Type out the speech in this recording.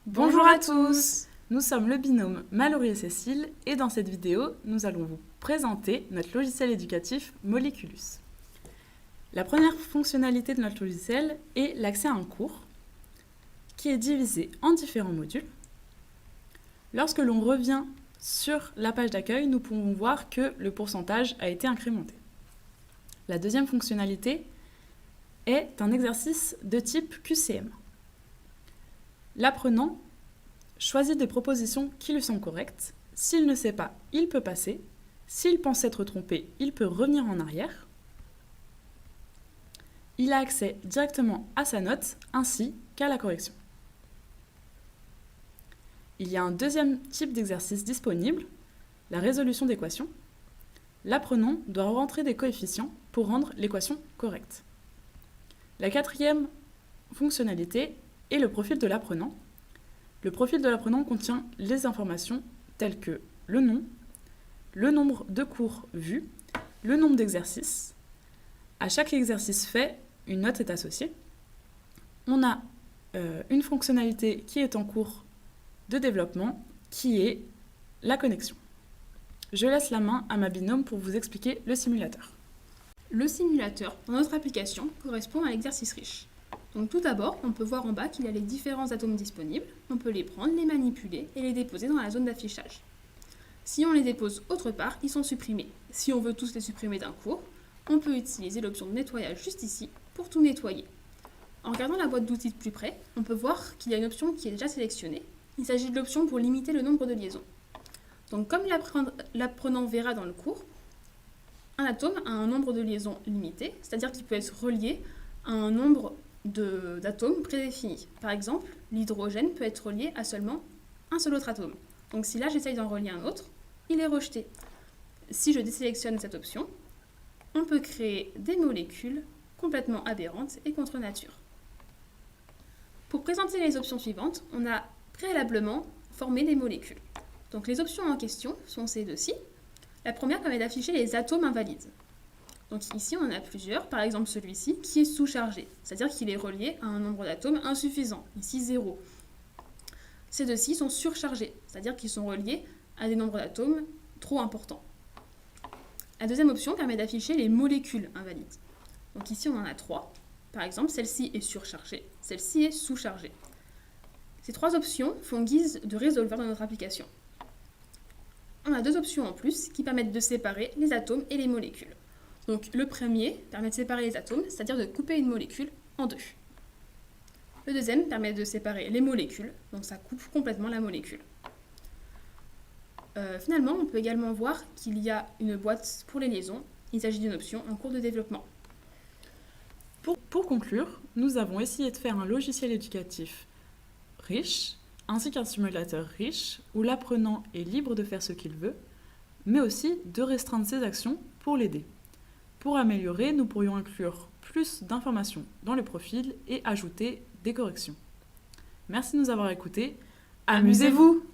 Bonjour à tous! Nous sommes le binôme Mallory et Cécile et dans cette vidéo, nous allons vous présenter notre logiciel éducatif Moleculus. La première fonctionnalité de notre logiciel est l'accès à un cours qui est divisé en différents modules. Lorsque l'on revient sur la page d'accueil, nous pouvons voir que le pourcentage a été incrémenté. La deuxième fonctionnalité est un exercice de type QCM. L'apprenant choisit des propositions qui lui sont correctes. S'il ne sait pas, il peut passer. S'il pense s'être trompé, il peut revenir en arrière. Il a accès directement à sa note ainsi qu'à la correction. Il y a un deuxième type d'exercice disponible, la résolution d'équations. L'apprenant doit rentrer des coefficients pour rendre l'équation correcte. La quatrième fonctionnalité est le profil de l'apprenant. Le profil de l'apprenant contient les informations telles que le nom, le nombre de cours vus, le nombre d'exercices. À chaque exercice fait, une note est associée. On a une fonctionnalité qui est en cours de développement, qui est la connexion. Je laisse la main à ma binôme pour vous expliquer le simulateur. Le simulateur, dans notre application, correspond à l'exercice riche. Donc tout d'abord, on peut voir en bas qu'il y a les différents atomes disponibles. On peut les prendre, les manipuler et les déposer dans la zone d'affichage. Si on les dépose autre part, ils sont supprimés. Si on veut tous les supprimer d'un cours, on peut utiliser l'option de nettoyage juste ici pour tout nettoyer. En regardant la boîte d'outils de plus près, on peut voir qu'il y a une option qui est déjà sélectionnée. Il s'agit de l'option pour limiter le nombre de liaisons. Donc comme l'apprenant verra dans le cours, un atome a un nombre de liaisons limité, c'est-à-dire qu'il peut être relié à un nombre d'atomes prédéfinis. Par exemple, l'hydrogène peut être relié à seulement un seul autre atome. Donc si là j'essaye d'en relier un autre, il est rejeté. Si je désélectionne cette option, on peut créer des molécules complètement aberrantes et contre nature. Pour présenter les options suivantes, on a préalablement formé des molécules. Donc les options en question sont ces deux-ci. La première permet d'afficher les atomes invalides. Donc ici, on en a plusieurs, par exemple celui-ci, qui est sous-chargé, c'est-à-dire qu'il est relié à un nombre d'atomes insuffisant, ici 0. Ces deux-ci sont surchargés, c'est-à-dire qu'ils sont reliés à des nombres d'atomes trop importants. La deuxième option permet d'afficher les molécules invalides. Donc ici, on en a trois. Par exemple, celle-ci est surchargée, celle-ci est sous-chargée. Ces trois options font guise de résolveur dans notre application. On a deux options en plus qui permettent de séparer les atomes et les molécules. Donc le premier permet de séparer les atomes, c'est-à-dire de couper une molécule en deux. Le deuxième permet de séparer les molécules, donc ça coupe complètement la molécule. Finalement, on peut également voir qu'il y a une boîte pour les liaisons. Il s'agit d'une option en cours de développement. Pour conclure, nous avons essayé de faire un logiciel éducatif riche, ainsi qu'un simulateur riche, où l'apprenant est libre de faire ce qu'il veut, mais aussi de restreindre ses actions pour l'aider. Pour améliorer, nous pourrions inclure plus d'informations dans le profil et ajouter des corrections. Merci de nous avoir écoutés. Amusez-vous!